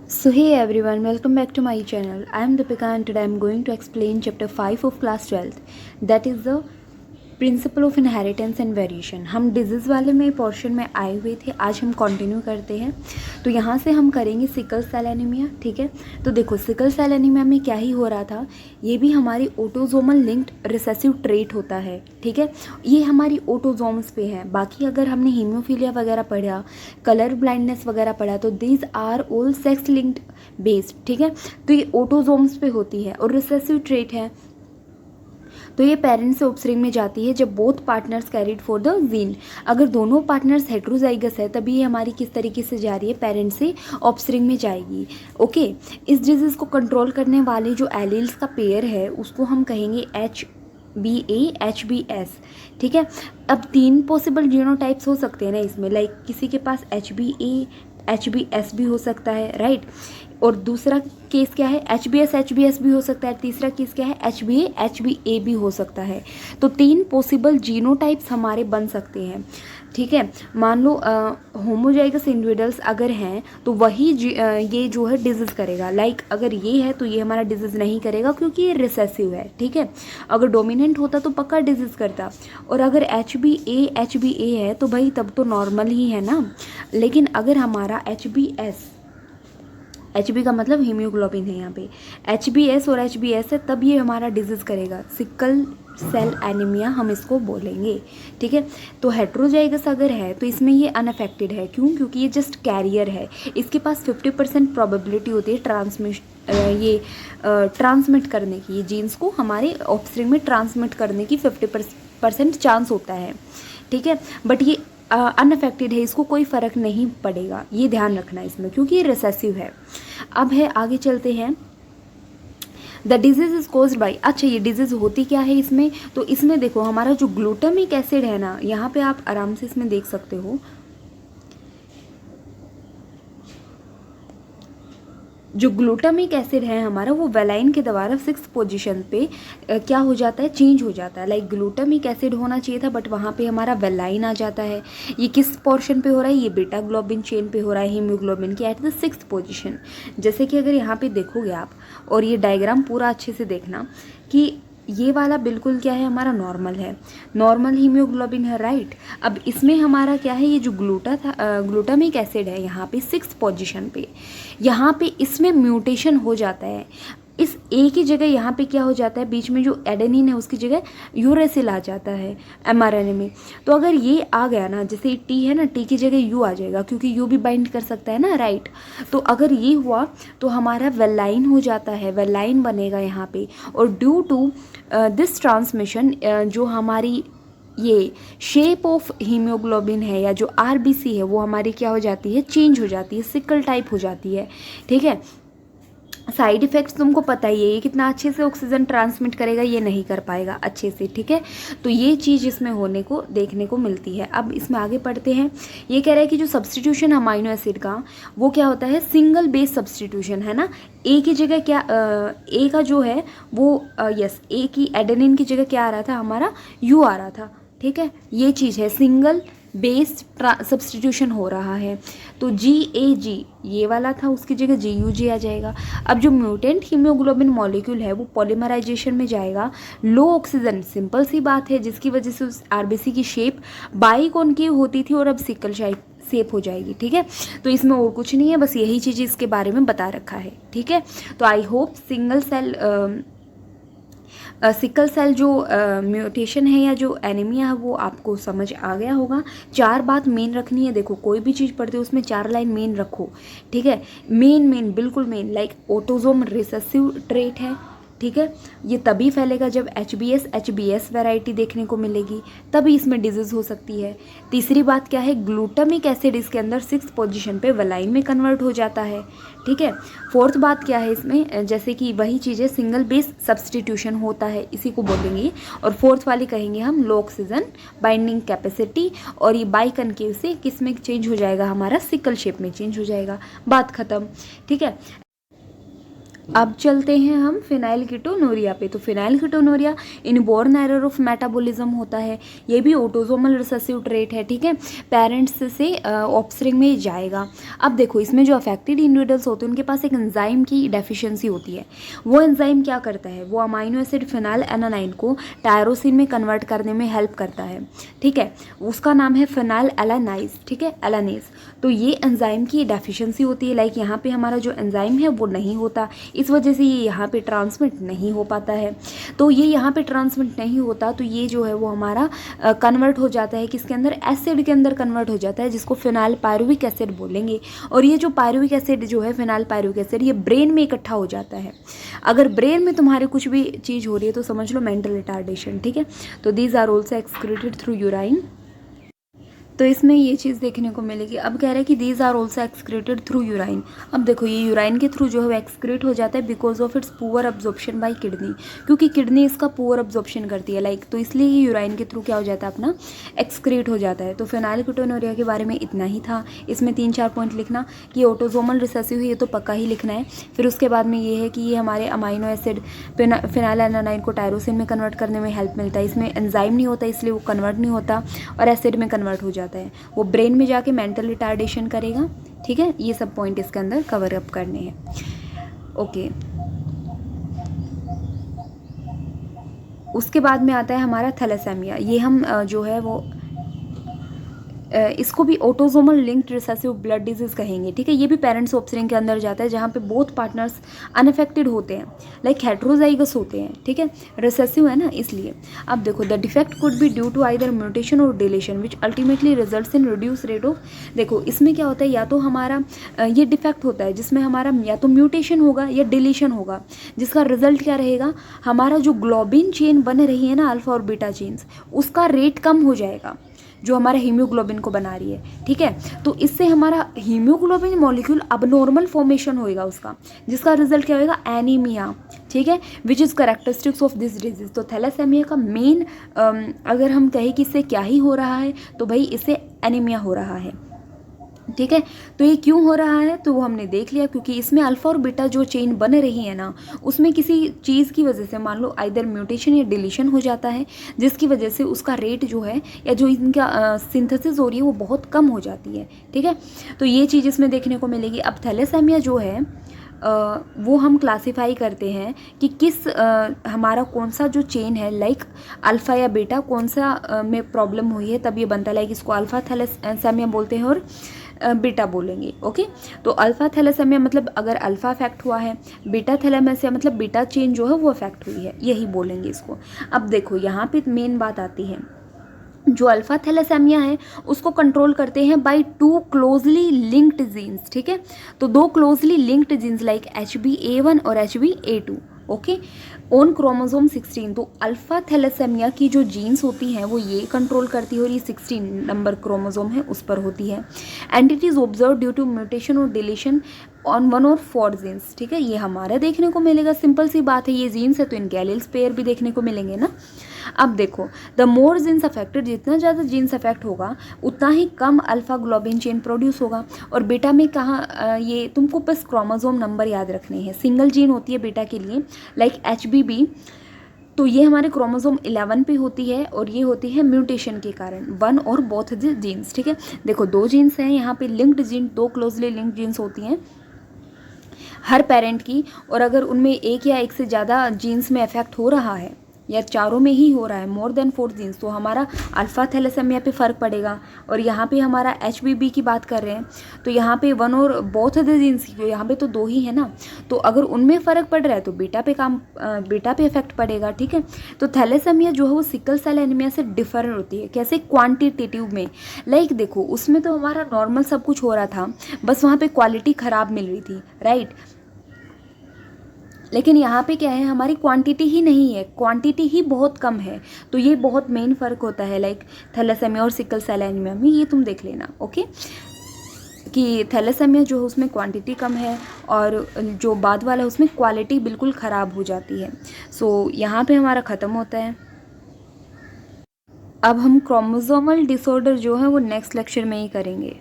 So hey everyone, welcome back to my channel. I am Deepika and today I am going to explain chapter 5 of class 12th, that is the principle of inheritance and variation. हम disease वाले में portion में आए हुए थे, आज हम continue करते हैं। तो यहाँ से हम करेंगे सिकल सेल एनीमिया। ठीक है, तो देखो सिकल सेल एनीमिया में क्या ही हो रहा था, ये भी हमारी ऑटोजोमल लिंक्ड रिसेसिव ट्रेट होता है। ठीक है, ये हमारी ऑटोजोम्स पे है। बाकी अगर हमने हीमोफीलिया वगैरह पढ़ा, कलर ब्लाइंडनेस वगैरह पढ़ा, तो these are all sex linked based. ठीक है, तो ये ऑटोजोम्स पे होती है और रिसेसिव ट्रेट है। तो ये पेरेंट्स से ऑफस्प्रिंग में जाती है जब both partners carried for the gene. अगर दोनों पार्टनर्स हेट्रोजाइगस है तभी ये हमारी किस तरीके से जा रही है, पेरेंट्स से ऑफस्प्रिंग में जाएगी। ओके, इस डिजीज़ को कंट्रोल करने वाले जो एलील्स का पेयर है उसको हम कहेंगे HBA/HBS। ठीक है, अब 3 पॉसिबल जीनोटाइप्स हो सकते हैं ना इसमें, लाइक किसी के पास HBA/HBS भी हो सकता है, राइट। और दूसरा केस क्या है, HBS/HBS भी हो सकता है। तीसरा केस क्या है, HBA/HBA भी हो सकता है। तो 3 पॉसिबल जीनोटाइप्स हमारे बन सकते हैं। ठीक है, मान लो होमोजाइगस इंडिविजुअल्स अगर हैं तो वही ये जो है डिजीज़ करेगा। लाइक अगर ये है तो ये हमारा डिजीज़ नहीं करेगा क्योंकि ये रिसेसिव है। ठीक है, अगर डोमिनेंट होता तो पक्का डिजीज़ करता। और अगर HBA/HBA है तो भाई तब तो नॉर्मल ही है ना। लेकिन अगर हमारा HB का मतलब हीमोग्लोबिन है, यहाँ पे HBS और HBS है तब ये हमारा डिजीज़ करेगा। सिकल सेल एनीमिया हम इसको बोलेंगे। ठीक है, तो हेट्रोजाइगस अगर है तो इसमें ये अनअफेक्टेड है। क्यों? क्योंकि ये जस्ट कैरियर है। इसके पास 50% प्रोबेबिलिटी होती है ट्रांसमिट करने की। ये जीन्स को हमारे ऑफस्प्रिंग में ट्रांसमिट करने की 50% चांस होता है। ठीक है, बट ये अनअफेक्टेड है, इसको कोई फ़र्क नहीं पड़ेगा, ये ध्यान रखना इसमें, क्योंकि ये रिसेसिव है। अब है आगे चलते हैं, the disease is caused by. अच्छा, ये डिजीज़ होती क्या है इसमें, तो इसमें देखो हमारा जो ग्लूटामिक एसिड है ना, यहाँ पे आप आराम से इसमें देख सकते हो, जो ग्लूटामिक एसिड है हमारा वो वेलाइन के द्वारा 6th पोजीशन पे क्या हो जाता है, चेंज हो जाता है। लाइक ग्लूटामिक एसिड होना चाहिए था बट वहाँ पे हमारा वेलाइन आ जाता है। ये किस पोर्शन पे हो रहा है, ये बीटा ग्लोबिन चेन पे हो रहा है, हीमोग्लोबिन की एट द 6th पोजीशन। जैसे कि अगर यहाँ पे देखोगे आप, और ये डायग्राम पूरा अच्छे से देखना कि ये वाला बिल्कुल क्या है, हमारा नॉर्मल है, नॉर्मल हीमोग्लोबिन है, राइट। अब इसमें हमारा क्या है, ये जो ग्लूटामिक एसिड है यहाँ पे 6th पोजीशन पे, यहाँ पे इसमें म्यूटेशन हो जाता है। इस एक ही जगह यहाँ पे क्या हो जाता है, बीच में जो एडेनिन है उसकी जगह यूरेसिल आ जाता है mRNA में। तो अगर ये आ गया ना, जैसे T है ना, T की जगह U आ जाएगा क्योंकि U भी बाइंड कर सकता है ना, राइट। तो अगर ये हुआ तो हमारा वेलाइन हो जाता है, वेलाइन बनेगा यहाँ पे। और ड्यू टू दिस ट्रांसमिशन जो हमारी ये शेप ऑफ हीमोग्लोबिन है या जो RBC है वो हमारी क्या हो जाती है, चेंज हो जाती है, सिकल टाइप हो जाती है। ठीक है, साइड इफ़ेक्ट्स तुमको पता ही है, ये कितना अच्छे से ऑक्सीजन ट्रांसमिट करेगा, ये नहीं कर पाएगा अच्छे से। ठीक है, तो ये चीज़ इसमें होने को देखने को मिलती है। अब इसमें आगे पढ़ते हैं, ये कह रहा है कि जो सब्सटीट्यूशन अमाइनो एसिड का वो क्या होता है, सिंगल बेस सब्सटीट्यूशन है ना। ए की जगह क्या ए का जो है वो यस, ए की एडेनिन की जगह क्या आ रहा था, हमारा यू आ रहा था। ठीक है, ये चीज़ है, सिंगल बेस सब्सटीट्यूशन हो रहा है। तो GAG ये वाला था, उसकी जगह GUG आ जाएगा। अब जो म्यूटेंट हीमोग्लोबिन मॉलिक्यूल है वो पॉलीमराइजेशन में जाएगा, लो ऑक्सीजन, सिंपल सी बात है, जिसकी वजह से उस RBC की शेप बाइकॉन्केव होती थी और अब सिकल शेप हो जाएगी। ठीक है, तो इसमें और कुछ नहीं है, बस यही चीज़ इसके बारे में बता रखा है। ठीक है, तो आई होप सिकल सेल जो म्यूटेशन है या जो एनीमिया है वो आपको समझ आ गया होगा। 4 बात मेन रखनी है, देखो कोई भी चीज़ पढ़ते हो उसमें 4 लाइन मेन रखो। ठीक है, मेन बिल्कुल main, like autosome recessive trait है। ठीक है, ये तभी फैलेगा जब HBS वैरायटी देखने को मिलेगी, तभी इसमें डिजीज़ हो सकती है। तीसरी बात क्या है, ग्लूटामिक एसिड इसके अंदर 6th पोजीशन पे वेलाइन में कन्वर्ट हो जाता है। ठीक है, 4th बात क्या है इसमें, जैसे कि वही चीज़ें सिंगल बेस सब्सटीट्यूशन होता है, इसी को बोलेंगे। और 4th वाली कहेंगे हम लो ऑक्सीजन बाइंडिंग कैपेसिटी, और ये बाइकॉन्केव से किस में चेंज हो जाएगा, हमारा सिकल शेप में चेंज हो जाएगा, बात खत्म। ठीक है, अब चलते हैं हम फिनाइलकीटोनूरिया पे। तो फिनाइलकीटोनूरिया इनबॉर्न एरर ऑफ मेटाबॉलिज्म होता है, ये भी ऑटोसोमल रिसेसिव ट्रेट है, ठीक है, पेरेंट्स से ऑफस्प्रिंग में जाएगा। अब देखो इसमें जो अफेक्टेड इंडिविजुअल्स होते हैं उनके पास एक एंजाइम की डेफिशिएंसी होती है। वो एंजाइम क्या करता है, वो अमाइनो एसिड फिनाइल एलानाइन को टायरोसिन में कन्वर्ट करने में हेल्प करता है, ठीक है, उसका नाम है फिनाइल एलानाइज, ठीक है, एलानेज। तो ये एंजाइम की डेफिशिएंसी होती है, लाइक यहाँ पे हमारा जो एंजाइम है वो नहीं होता, इस वजह से ये यहाँ पे ट्रांसमिट नहीं हो पाता है। तो ये यहाँ पे ट्रांसमिट नहीं होता तो ये जो है वो हमारा कन्वर्ट हो जाता है किसके अंदर, एसिड के अंदर कन्वर्ट हो जाता है, जिसको फिनाइल पायरुविक एसिड बोलेंगे। और ये जो पायरुविक एसिड जो है, फिनाइल पायरुविक एसिड, ये ब्रेन में इकट्ठा हो जाता है। अगर ब्रेन में तुम्हारे कुछ भी चीज़ हो रही है तो समझ लो मेंटल रिटार्डेशन, ठीक है। तो these are also excreted through urine. तो इसमें ये चीज़ देखने को मिलेगी। अब कह रहे हैं कि these are also excreted through urine. अब देखो ये यूराइन के थ्रू जो है वो एक्सक्रीट हो जाता है because of its poor absorption bye kidney, क्योंकि किडनी इसका पुअर अब्जॉर्प्शन करती है, लाइक, तो इसलिए ये यूराइन के थ्रू क्या हो जाता है, अपना एक्सक्रीट हो जाता है। तो फिनाइलकीटोनूरिया के बारे में इतना ही था। इसमें 3-4 पॉइंट लिखना कि ऑटोसोमल रिसेसिव है, ये तो पक्का ही लिखना है। फिर उसके बाद में ये है कि ये हमारे अमाइनो एसिड फिनाइल एलानाइन को टायरोसिन में कन्वर्ट करने में हेल्प मिलता है। इसमें एंजाइम नहीं होता इसलिए वो कन्वर्ट नहीं होता और एसिड में कन्वर्ट हो जाता है, वो ब्रेन में जाके मेंटल रिटार्डेशन करेगा, ठीक है। ये सब पॉइंट इसके अंदर कवर अप करने हैं, ओके। उसके बाद में आता है हमारा थैलेसेमिया। ये हम जो है वो इसको भी autosomal linked recessive blood disease कहेंगे, ठीक है। ये भी पेरेंट्स ऑफस्प्रिंग के अंदर जाता है, जहाँ पे बोथ पार्टनर्स अनअफेक्टेड होते हैं, लाइक हेट्रोजाइगस होते हैं, ठीक है, रिसेसिव है ना, इसलिए। अब देखो the defect could be due to either mutation और deletion which ultimately results in reduce rate of. देखो इसमें क्या होता है, या तो हमारा ये डिफेक्ट होता है जिसमें हमारा या तो म्यूटेशन होगा या डिलीशन होगा, जिसका रिजल्ट क्या रहेगा, हमारा जो ग्लोबिन चेन बन रही है ना, अल्फा और बीटा चेन्स, उसका रेट कम हो जाएगा जो हमारा हीमोग्लोबिन को बना रही है, ठीक है। तो इससे हमारा हीमोग्लोबिन मॉलिक्यूल अबनॉर्मल फॉर्मेशन होएगा उसका, जिसका रिजल्ट क्या होएगा, एनीमिया, ठीक है, which is characteristics of this disease. तो थैलेसेमिया का मेन अगर हम कहें कि इससे क्या ही हो रहा है, तो भाई इससे एनीमिया हो रहा है, ठीक है। तो ये क्यों हो रहा है, तो वो हमने देख लिया, क्योंकि इसमें अल्फा और बीटा जो चेन बन रही है ना, उसमें किसी चीज़ की वजह से, मान लो आइदर म्यूटेशन या डिलीशन हो जाता है, जिसकी वजह से उसका रेट जो है, या जो इनका सिंथेसिस हो रही है वो बहुत कम हो जाती है, ठीक है। तो ये चीज़ इसमें देखने को मिलेगी। अब थैलेसेमिया जो है वो हम क्लासिफाई करते हैं कि किस हमारा कौन सा जो चेन है, लाइक अल्फ़ा या बीटा, कौन सा में प्रॉब्लम हुई है, तब ये बनता है, लाइक इसको अल्फ़ा थैलेसेमिया बोलते हैं और बीटा बोलेंगे, ओके। तो अल्फ़ा थैलेसेमिया मतलब अगर अल्फ़ा अफेक्ट हुआ है, बीटा थैलेसेमिया मतलब बीटा चेन जो है वो अफेक्ट हुई है, यही बोलेंगे इसको। अब देखो यहाँ पे मेन बात आती है, जो अल्फा थैलेसेमिया है उसको कंट्रोल करते हैं बाय 2 क्लोजली लिंक्ड जीन्स, ठीक है। तो 2 closely linked genes like HbA1 और HbA2, ओके, ऑन क्रोमोसोम 16। तो अल्फा थैलेसेमिया की जो जीन्स होती हैं वो ये कंट्रोल करती है, और ये 16 नंबर क्रोमोसोम है उस पर होती है। And it is observe due to mutation और डिलीशन ऑन 1 और 4 जीन्स, ठीक है। ये हमारा देखने को मिलेगा, सिंपल सी बात है, ये जीन्स है तो इनके एलील्स पेयर भी देखने को मिलेंगे ना। अब देखो द मोर जीन्स अफेक्टेड, जितना ज़्यादा जीन्स अफेक्ट होगा उतना ही कम अल्फा ग्लोबिन चेन प्रोड्यूस होगा। और बेटा में कहाँ, ये तुमको बस क्रोमोसोम नंबर याद रखने हैं, सिंगल जीन होती है बेटा के लिए, लाइक HBB, तो ये हमारे क्रोमोसोम 11 पे होती है, और ये होती है म्यूटेशन के कारण 1 और बोथ द जीन्स, ठीक है। देखो 2 जीन्स हैं यहाँ पे, linked gene, 2 closely linked genes होती हैं हर पेरेंट की, और अगर उनमें एक या एक से ज़्यादा जीन्स में इफेक्ट हो रहा है, या चारों में ही हो रहा है, मोर देन 4 जीन्स, तो हमारा अल्फा थैलेसेमिया पे फ़र्क पड़ेगा। और यहाँ पे हमारा HBB की बात कर रहे हैं, तो यहाँ पे 1 और बोथ द जीन्स की, यहाँ पे तो 2 ही है ना, तो अगर उनमें फ़र्क पड़ रहा है तो बीटा पे इफेक्ट पड़ेगा, ठीक है। तो थैलेसेमिया जो है वो सिकल सेल एनीमिया से डिफर होती है, कैसे, क्वांटिटेटिव में, लाइक देखो उसमें तो हमारा नॉर्मल सब कुछ हो रहा था, बस वहाँ पे क्वालिटी ख़राब मिल रही थी, राइट। लेकिन यहाँ पे क्या है, हमारी क्वांटिटी ही नहीं है, क्वांटिटी ही बहुत कम है। तो ये बहुत मेन फ़र्क होता है, लाइक थैलेसेमिया और सिकल सेल एनीमिया में, ये तुम देख लेना, ओके, कि थैलेसेमिया जो है उसमें क्वांटिटी कम है, और जो बाद वाला है उसमें क्वालिटी बिल्कुल ख़राब हो जाती है। सो यहाँ पे हमारा ख़त्म होता है। अब हम क्रोमोसोमल डिसऑर्डर जो है वो नेक्स्ट लेक्चर में ही करेंगे।